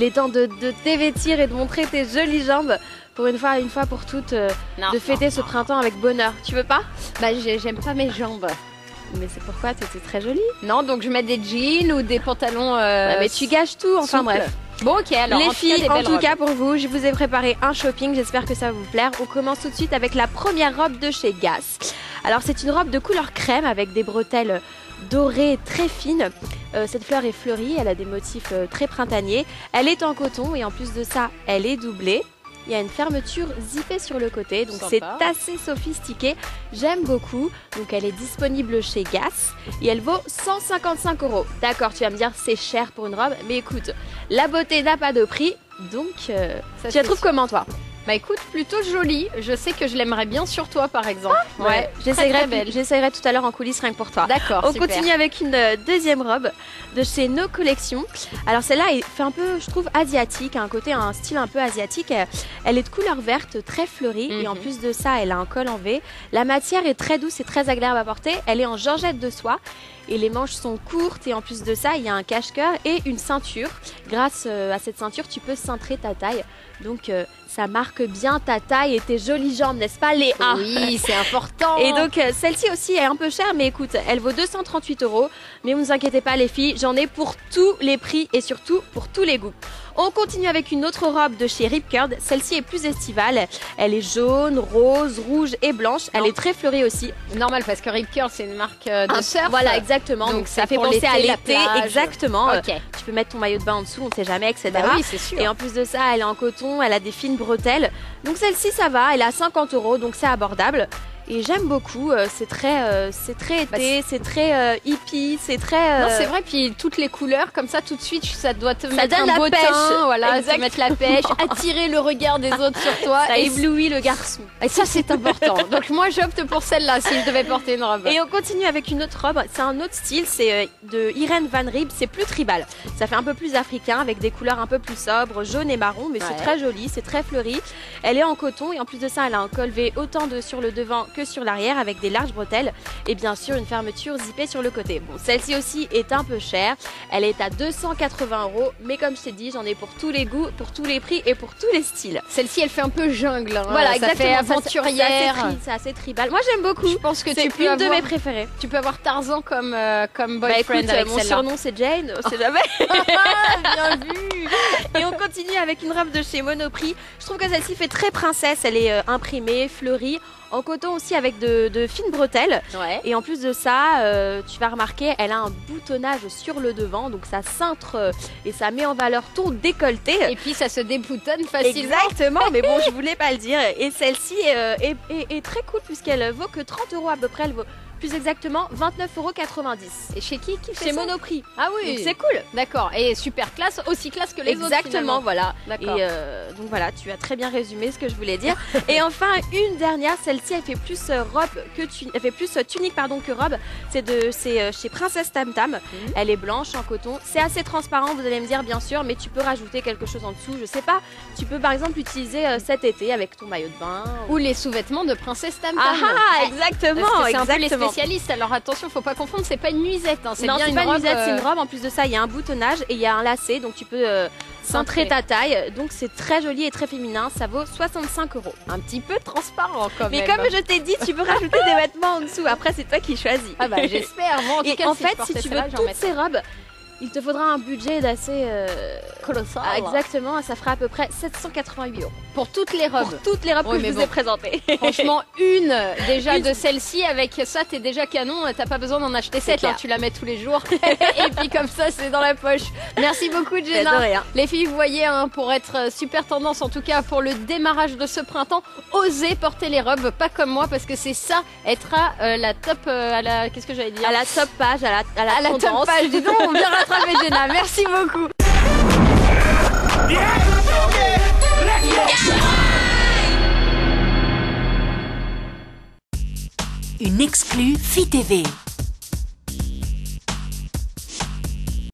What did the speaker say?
Il est temps de dévêtir et de montrer tes jolies jambes pour une fois pour toutes, de fêter ce printemps avec bonheur. Tu veux pas? Bah j'aime pas mes jambes. Mais c'est pourquoi t'étais très jolie. Non, donc je mets des jeans ou des pantalons. Ouais, mais tu gâches tout, enfin souples. Bref. Bon, ok, alors. Les filles, en tout robes. cas pour vous, je vous ai préparé un shopping, j'espère que ça va vous plaire. On commence tout de suite avec la première robe de chez Gass. Alors c'est une robe de couleur crème avec des bretelles dorées très fines. Cette fleur est fleurie, elle a des motifs très printaniers. Elle est en coton et en plus de ça, elle est doublée. Il y a une fermeture zippée sur le côté, donc c'est assez sophistiqué. J'aime beaucoup. Donc elle est disponible chez Gass et elle vaut 155 €. D'accord, tu vas me dire c'est cher pour une robe, mais écoute, la beauté n'a pas de prix, donc tu la trouves comment toi? Bah écoute, plutôt jolie. Je sais que je l'aimerais bien sur toi par exemple. Ah, ouais, j'essaierai tout à l'heure en coulisses rien que pour toi. D'accord. On continue avec une deuxième robe de chez No Collection. Alors celle-là, elle fait un peu, je trouve, asiatique, un style un peu asiatique. Elle est de couleur verte, très fleurie et en plus de ça, elle a un col en V. La matière est très douce et très agréable à porter. Elle est en georgette de soie. Et les manches sont courtes et en plus de ça, il y a un cache-cœur et une ceinture. Grâce à cette ceinture, tu peux cintrer ta taille. Donc ça marque bien ta taille et tes jolies jambes, n'est-ce pas Léa? Oui, c'est important. Et donc celle-ci aussi est un peu chère, mais écoute, elle vaut 238 €. Mais ne vous inquiétez pas les filles, j'en ai pour tous les prix et surtout pour tous les goûts. On continue avec une autre robe de chez Rip Curl. Celle-ci est plus estivale. Elle est jaune, rose, rouge et blanche. Elle est très fleurie aussi. Normal parce que Rip Curl c'est une marque de surf. Voilà, exactement. Donc ça fait penser à l'été. Exactement. Okay. Tu peux mettre ton maillot de bain en dessous, on ne sait jamais, etc. Bah oui, c'est sûr. Et en plus de ça, elle est en coton, elle a des fines bretelles. Donc celle-ci, ça va. Elle est à 50 €, donc c'est abordable. Et j'aime beaucoup, c'est très été, c'est très hippie, c'est très... Non, c'est vrai, puis toutes les couleurs, comme ça, tout de suite, ça doit te mettre donne un beau la pêche. teint, voilà, te mettre la pêche, attirer le regard des autres sur toi. Ça éblouit le garçon. Et ça, c'est important. Donc moi, j'opte pour celle-là, si je devais porter une robe. Et on continue avec une autre robe, c'est un autre style, c'est de Irene Van Rib, c'est plus tribal. Ça fait un peu plus africain, avec des couleurs un peu plus sobres, jaune et marron, mais c'est très joli, c'est très fleuri. Elle est en coton, et en plus de ça, elle a un col V autant sur le devant que sur l'arrière avec des larges bretelles et bien sûr une fermeture zippée sur le côté. Bon, celle-ci aussi est un peu chère. Elle est à 280 €, mais comme je t'ai dit, j'en ai pour tous les goûts, pour tous les prix et pour tous les styles. Celle-ci, elle fait un peu jungle. Hein. Voilà, ça exactement. fait aventurière. C'est assez tribal. Moi, j'aime beaucoup. Je pense que c'est tu peux une de mes préférées. Tu peux avoir Tarzan comme boyfriend écoute, avec mon surnom c'est Jane, on sait jamais. Bien vu. Et on continue avec une robe de chez Monoprix. Je trouve que celle-ci fait très princesse. Elle est imprimée, fleurie, en coton aussi avec de fines bretelles. Ouais. Et en plus de ça, tu vas remarquer, elle a un boutonnage sur le devant, donc ça cintre et ça met en valeur ton décolleté. Et puis ça se déboutonne facilement. Exactement, mais bon, je voulais pas le dire. Et celle-ci est très cool puisqu'elle vaut que 30 € à peu près. Elle vaut plus exactement 29,90 €. Et chez qui fait Chez ça? Monoprix. Ah oui. Donc c'est cool. D'accord. Et super classe, aussi classe que les autres. Exactement, voilà. D'accord. Et donc voilà, tu as très bien résumé ce que je voulais dire. Et enfin, une dernière, celle-ci, elle fait plus elle fait plus tunique que robe. C'est chez Princesse Tam Tam. Elle est blanche en coton. C'est assez transparent, vous allez me dire bien sûr, mais tu peux rajouter quelque chose en dessous. Je sais pas. Tu peux par exemple l'utiliser cet été avec ton maillot de bain ou les sous-vêtements de Princesse Tam Tam. Ah, exactement. C'est un peu les spécialistes. Alors attention, faut pas confondre. C'est pas une nuisette. Hein. C'est bien une robe. Nuisette, c'est une robe. En plus de ça, il y a un boutonnage et il y a un lacet, donc tu peux cintrer ta taille. Donc c'est très joli et très féminin. Ça vaut 65 €. Un petit peu transparent quand même. Mais comme je t'ai dit, tu peux rajouter des vêtements en dessous. Après, c'est toi qui choisis. Ah bah j'espère. Moi, en tout cas, en fait, si tu veux toutes ces robes, il te faudra un budget d'assez colossal. Exactement, ça fera à peu près 788 € pour toutes les robes. Pour toutes les robes que je vous ai présentées. Franchement, une déjà de celle-ci, avec ça, t'es déjà canon. T'as pas besoin d'en acheter 7. Hein, tu la mets tous les jours. Et puis comme ça, c'est dans la poche. Merci beaucoup, Jenna. De rien. Les filles, vous voyez, hein, pour être super tendance, en tout cas pour le démarrage de ce printemps, osez porter les robes, pas comme moi, parce que c'est ça, être à la top, qu'est-ce que j'allais dire? À la top page, à la tendance. Top page. Dis donc, on vient rattraper Jenna. Merci beaucoup. Une exclue Fit TV.